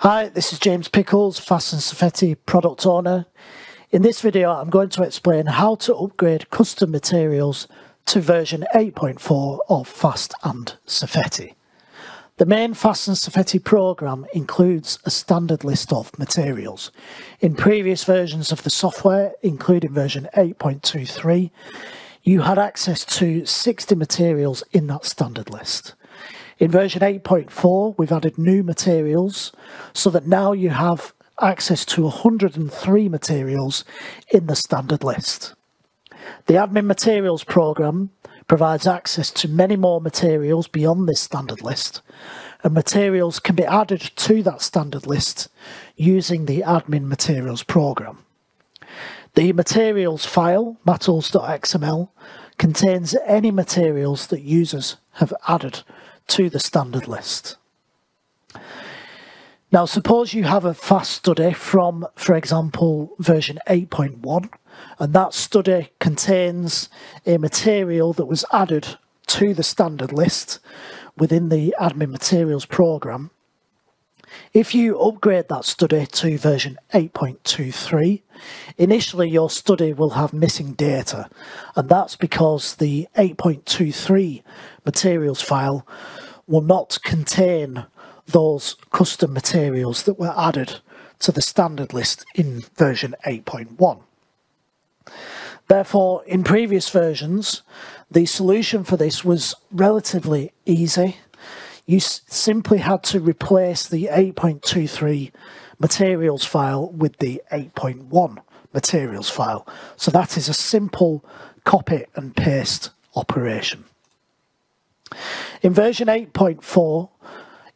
Hi, this is James Pickles, Phast and Safeti product owner. In this video, I'm going to explain how to upgrade custom materials to version 8.4 of Phast and Safeti. The main Phast and Safeti program includes a standard list of materials. In previous versions of the software, including version 8.23, you had access to 60 materials in that standard list. In version 8.4, we've added new materials so that now you have access to 103 materials in the standard list. The admin materials program provides access to many more materials beyond this standard list, and materials can be added to that standard list using the admin materials program. The materials file, matools.xml, contains any materials that users have added to the standard list. Now, suppose you have a Phast study from, for example, version 8.1, and that study contains a material that was added to the standard list within the admin materials program. If you upgrade that study to version 8.23, initially your study will have missing data, and that's because the 8.23 materials file will not contain those custom materials that were added to the standard list in version 8.1. Therefore, in previous versions, the solution for this was relatively easy. You simply had to replace the 8.23 materials file with the 8.1 materials file. So that is a simple copy and paste operation. In version 8.4,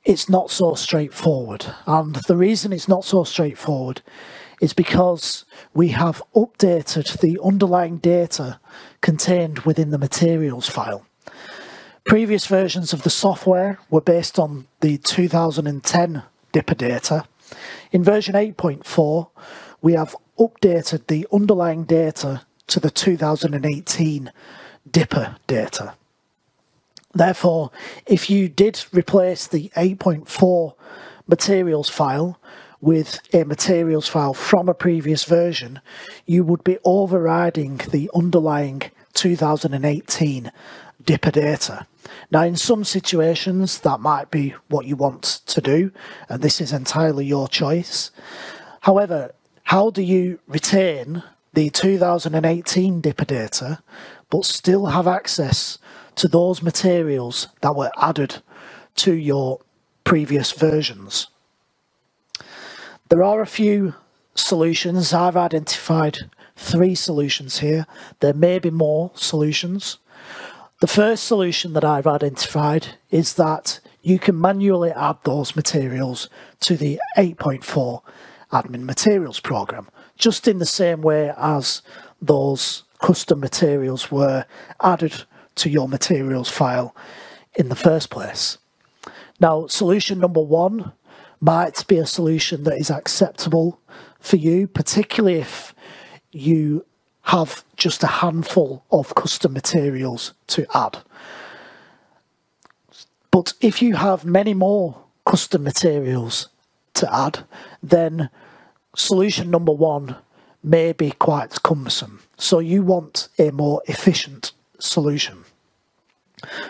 it's not so straightforward. And the reason it's not so straightforward is because we have updated the underlying data contained within the materials file. Previous versions of the software were based on the 2010 DIPA data. In version 8.4, we have updated the underlying data to the 2018 DIPA data. Therefore, if you did replace the 8.4 materials file with a materials file from a previous version, you would be overriding the underlying 2018 DIPA data. Now, in some situations, that might be what you want to do, and this is entirely your choice. However, how do you retain the 2018 DIPA data, but still have access to those materials that were added to your previous versions? There are a few solutions. I've identified 3 solutions here. There may be more solutions. The first solution that I've identified is that you can manually add those materials to the 8.4 admin materials program, just in the same way as those custom materials were added to your materials file in the first place. Now, solution number 1 might be a solution that is acceptable for you, particularly if you have just a handful of custom materials to add. But if you have many more custom materials to add, then solution number 1 may be quite cumbersome. So you want a more efficient solution.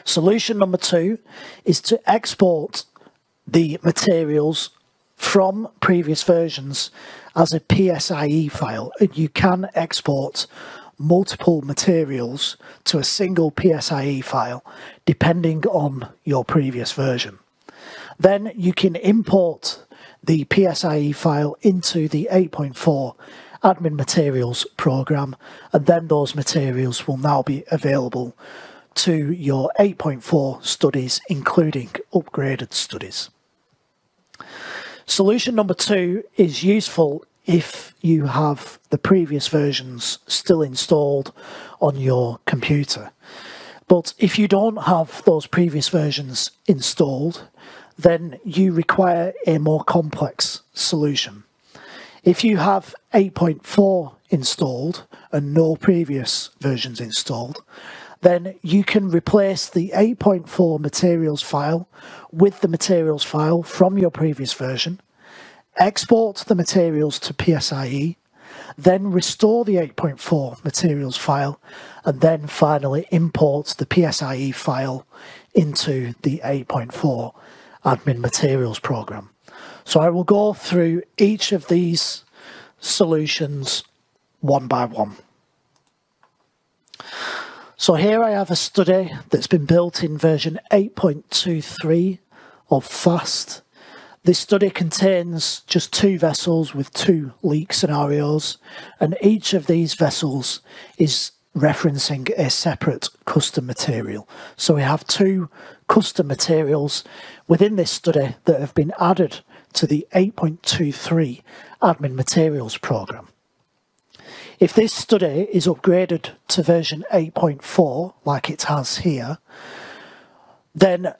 Solution number 2 is to export the materials from previous versions as a PSIE file, and you can export multiple materials to a single PSIE file depending on your previous version. Then you can import the PSIE file into the 8.4 admin materials program, and then those materials will now be available to your 8.4 studies, including upgraded studies. Solution number 2 is useful if you have the previous versions still installed on your computer. But if you don't have those previous versions installed, then you require a more complex solution. If you have 8.4 installed and no previous versions installed, then you can replace the 8.4 materials file with the materials file from your previous version, export the materials to PSIE, then restore the 8.4 materials file, and then finally import the PSIE file into the 8.4 admin materials program. So I will go through each of these solutions one by one. So here I have a study that's been built in version 8.23 of Phast. This study contains just 2 vessels with 2 leak scenarios, and each of these vessels is referencing a separate custom material. So we have 2 custom materials within this study that have been added to the 8.23 admin materials program. If this study is upgraded to version 8.4, like it has here, then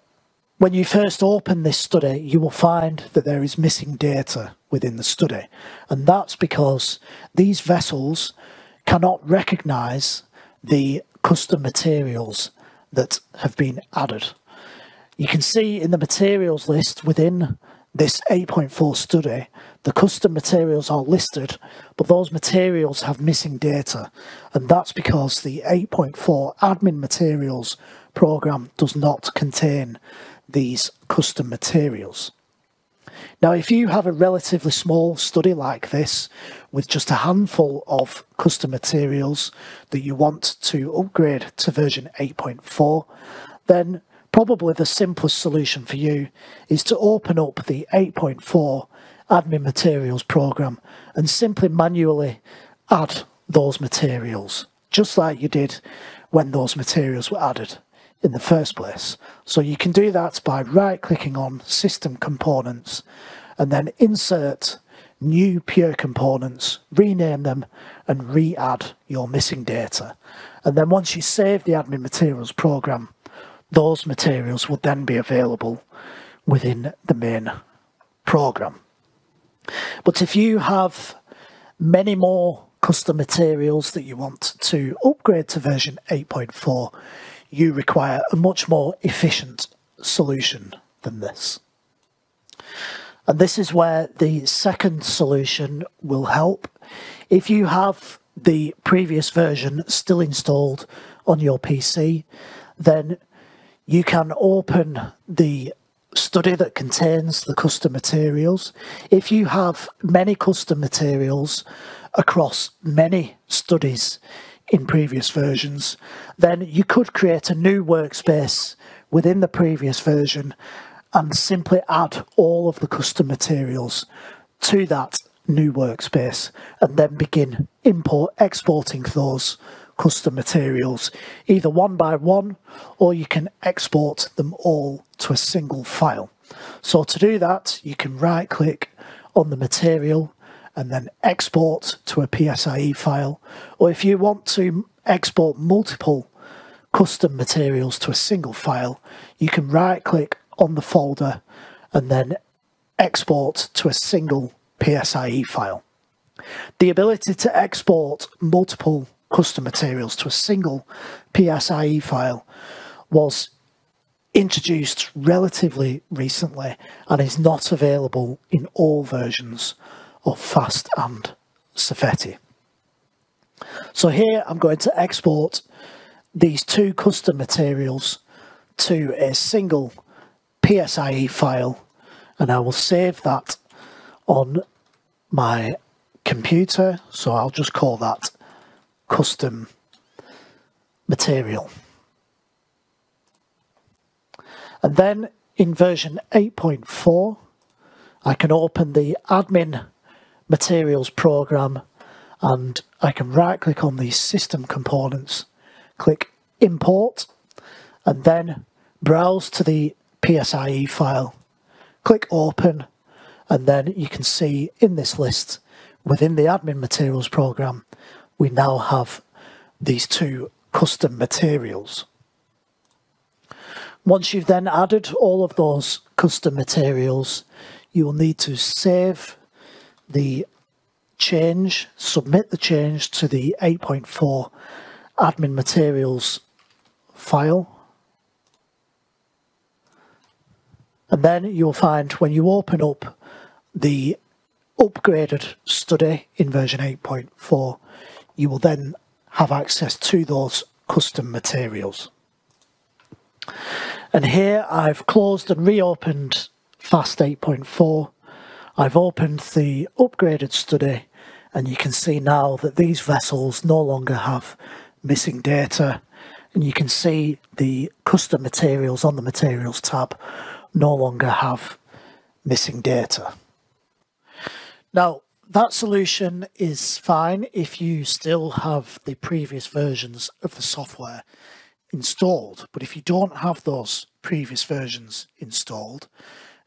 when you first open this study, you will find that there is missing data within the study. And that's because these vessels cannot recognise the custom materials that have been added. You can see in the materials list within this 8.4 study, the custom materials are listed, but those materials have missing data. And that's because the 8.4 admin materials program does not contain these custom materials. Now, if you have a relatively small study like this with just a handful of custom materials that you want to upgrade to version 8.4, then probably the simplest solution for you is to open up the 8.4 admin materials program and simply manually add those materials, just like you did when those materials were added in the first place. So you can do that by right-clicking on System Components and then insert New Pure Components, rename them and re-add your missing data. And then once you save the admin materials program, those materials will then be available within the main program. But if you have many more custom materials that you want to upgrade to version 8.4, you require a much more efficient solution than this. And this is where the second solution will help. If you have the previous version still installed on your PC, then you can open the study that contains the custom materials. If you have many custom materials across many studies in previous versions, then you could create a new workspace within the previous version and simply add all of the custom materials to that new workspace and then begin exporting those custom materials either one by one, or you can export them all to a single file. So to do that, you can right click on the material and then export to a PSIE file, or if you want to export multiple custom materials to a single file, you can right click on the folder and then export to a single PSIE file. The ability to export multiple custom materials to a single PSIE file was introduced relatively recently and is not available in all versions of Phast and Safeti. So here I'm going to export these 2 custom materials to a single PSIE file, and I will save that on my computer, so I'll just call that custom material. And then in version 8.4, I can open the admin materials program and I can right click on these system components, click import, and then browse to the PSIE file, click open, and then you can see in this list within the admin materials program we now have these 2 custom materials. Once you've then added all of those custom materials, you will need to save the change, submit the change to the 8.4 admin materials file. And then you'll find when you open up the upgraded study in version 8.4, you will then have access to those custom materials. And here I've closed and reopened Phast 8.4. I've opened the upgraded study, and you can see now that these vessels no longer have missing data, and you can see the custom materials on the materials tab no longer have missing data. Now, that solution is fine if you still have the previous versions of the software installed, but if you don't have those previous versions installed,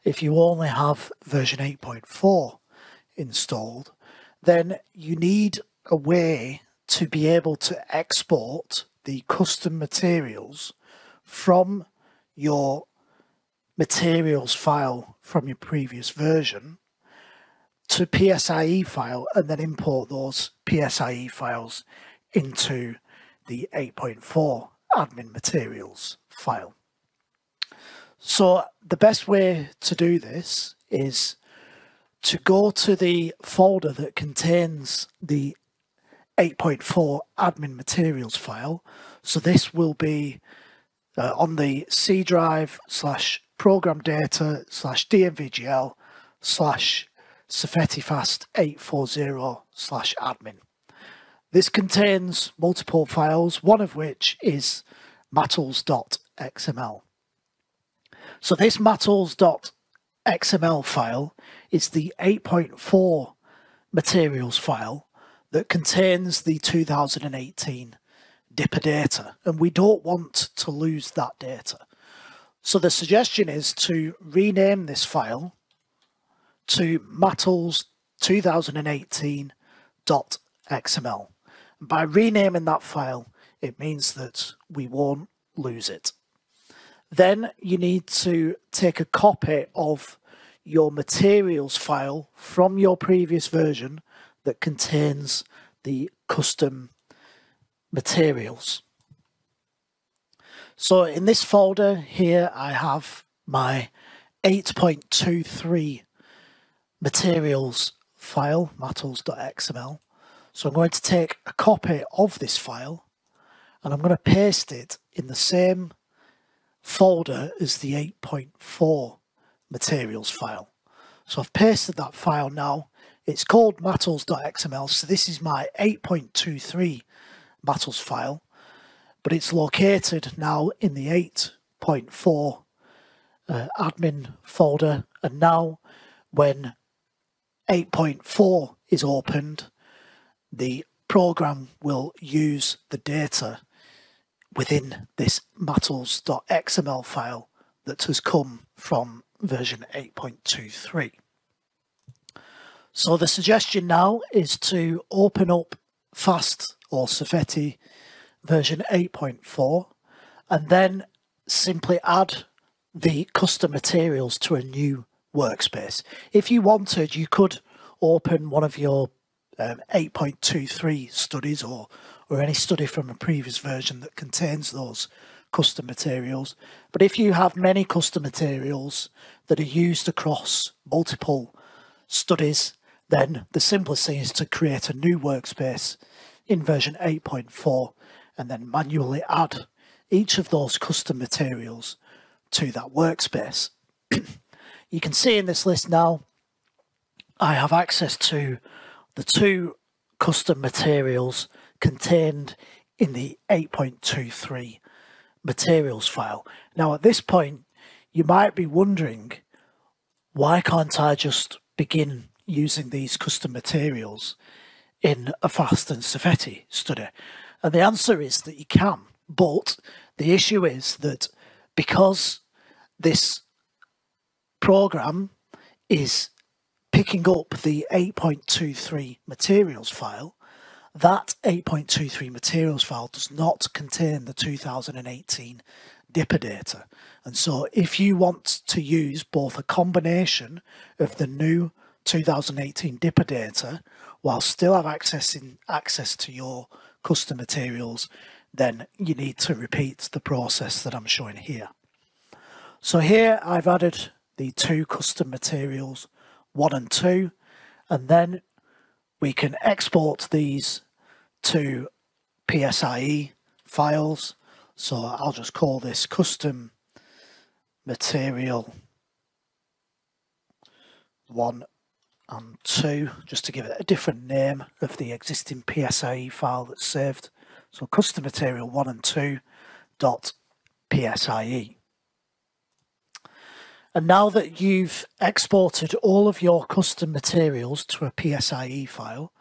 if you only have version 8.4 installed, then you need a way to be able to export the custom materials from your materials file from your previous version to PSIE file, and then import those PSIE files into the 8.4 admin materials file. So the best way to do this is to go to the folder that contains the 8.4 admin materials file. So this will be on the C drive / program data / DMVGL / Safeti Phast 840 / admin. This contains multiple files, one of which is matls.xml. So this matls.xml file is the 8.4 materials file that contains the 2018 DIPA data, and we don't want to lose that data. So the suggestion is to rename this file to matls 2018.xml. By renaming that file, it means that we won't lose it. Then you need to take a copy of your materials file from your previous version that contains the custom materials. So in this folder here, I have my 8.23 materials file, matls.xml. So I'm going to take a copy of this file and I'm going to paste it in the same folder as the 8.4 materials file. So I've pasted that file now. It's called matls.xml, so this is my 8.23 matls file, but it's located now in the 8.4 admin folder, and now when 8.4 is opened, the program will use the data within this matls.xml file that has come from version 8.23. So the suggestion now is to open up Phast or Safeti version 8.4 and then simply add the custom materials to a new workspace. If you wanted, you could open one of your 8.23 studies or any study from a previous version that contains those custom materials. But if you have many custom materials that are used across multiple studies, then the simplest thing is to create a new workspace in version 8.4 and then manually add each of those custom materials to that workspace. You can see in this list now, I have access to the two custom materials contained in the 8.23 materials file. Now at this point, you might be wondering, why can't I just begin using these custom materials in a Phast and Safeti study? And the answer is that you can, but the issue is that because this program is picking up the 8.23 materials file, that 8.23 materials file does not contain the 2018 DIPA data. And so if you want to use both a combination of the new 2018 DIPA data while still have access to your custom materials, then you need to repeat the process that I'm showing here. So here I've added the two custom materials, 1 and 2, and then we can export these to PSIE files. So I'll just call this custom material 1 and 2, just to give it a different name of the existing PSIE file that's saved. So custom material 1 and 2 dot PSIE. And now that you've exported all of your custom materials to a PSIE file,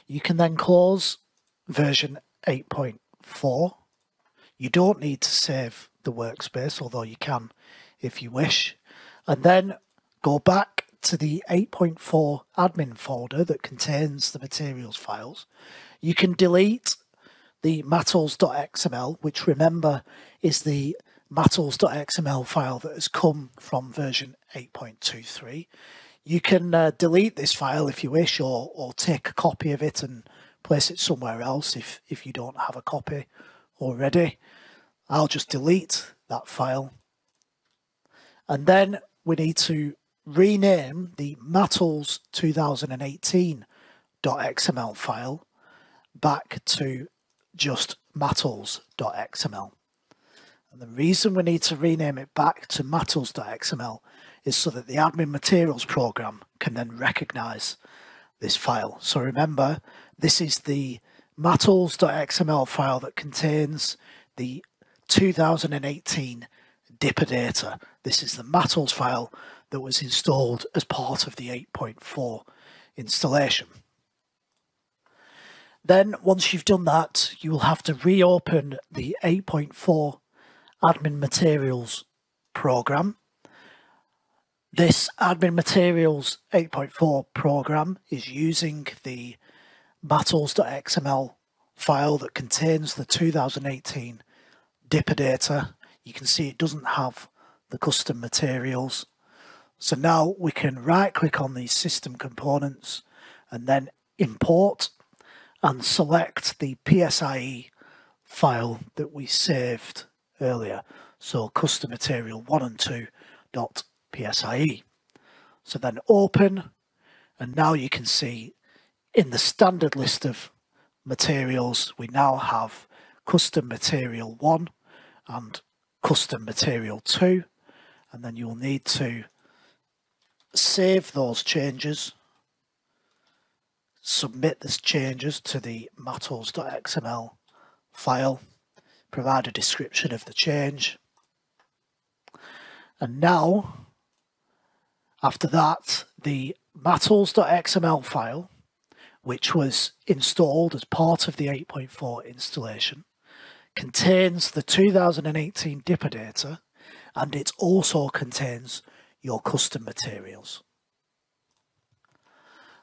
you can then close version 8.4. You don't need to save the workspace, although you can if you wish, and then go back to the 8.4 admin folder that contains the materials files. You can delete the matls.xml, which, remember, is the matls.xml file that has come from version 8.23. You can delete this file if you wish, or take a copy of it and place it somewhere else if you don't have a copy already. I'll just delete that file. And then we need to rename the matls 2018.xml file back to just matls.xml. And the reason we need to rename it back to matls.xml is so that the admin materials program can then recognize this file. So remember, this is the matls.xml file that contains the 2018 dipper data. This is the matls file that was installed as part of the 8.4 installation. Then once you've done that, you will have to reopen the 8.4 admin materials program. This admin materials 8.4 program is using the matls.xml file that contains the 2018 dipper data. You can see it doesn't have the custom materials. So now we can right click on these system components and then import and select the PSIE file that we saved earlier. So custom material 1 and 2 dot PSIE. So then open, and now you can see in the standard list of materials we now have custom material 1 and custom material 2, and then you'll need to save those changes, submit these changes to the matls.xml file, provide a description of the change, and now after that the matls.xml file, which was installed as part of the 8.4 installation, contains the 2018 dipper data, and it also contains your custom materials.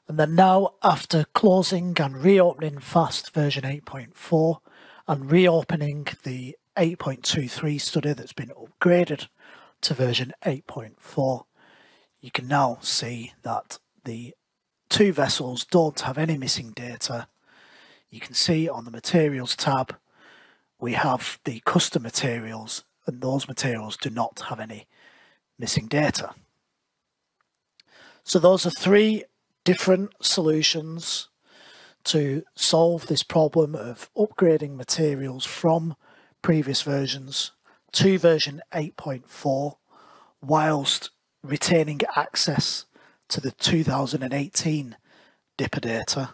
And then now, after closing and reopening Phast version 8.4 and reopening the 8.23 study that's been upgraded to version 8.4, you can now see that the two vessels don't have any missing data. You can see on the materials tab we have the custom materials, and those materials do not have any missing data. So those are three different solutions to solve this problem of upgrading materials from previous versions to version 8.4 whilst retaining access to the 2018 dipper data.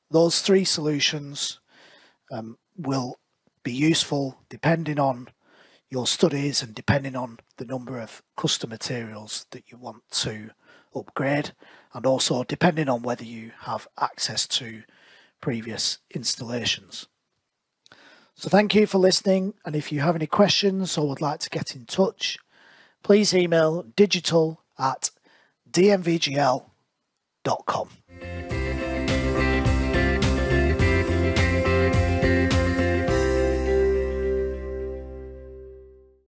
Those three solutions will be useful depending on your studies and depending on the number of custom materials that you want to upgrade, and also depending on whether you have access to previous installations. So thank you for listening, and if you have any questions or would like to get in touch, please email digital@dmvgl.com.